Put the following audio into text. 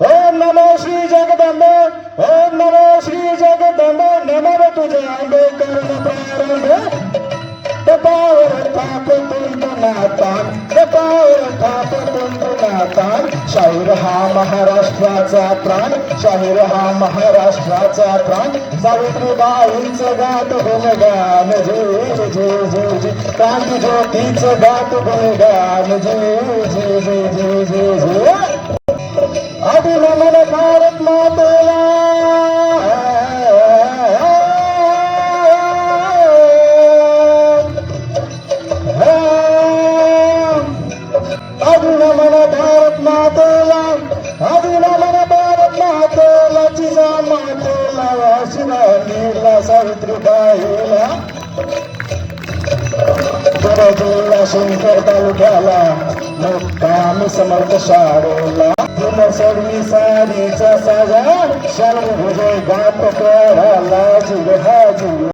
ओम नमो श्री जगदंबे, ओम नमो श्री जगदंबे, नमः तुझे आंबेकर प्रारंभ पावर थाप तुंबनातान, पावर थाप तुंबनातान. शाहीर हा महाराष्ट्राचा प्राण, शाहीर हा महाराष्ट्राचा प्राण. सावित्रीबाईंचं गात गुणगान जे जे जे जे, क्रांती ज्योतीचं गात गुणगान जे जे जे जे जे जे. अभिनमन भारत मातेला, अभिनमन भारत मातेला, अभिनमन भारत मातेला. जिजा मातेला वाशिला नीला सावित्रीबाईला. जिल्हा शंकर तालुक्याला मुक्कामी समर्थ शाळेला. सरणी साडीचा साजा शाल भुजे गात कराला जीव हा जीव.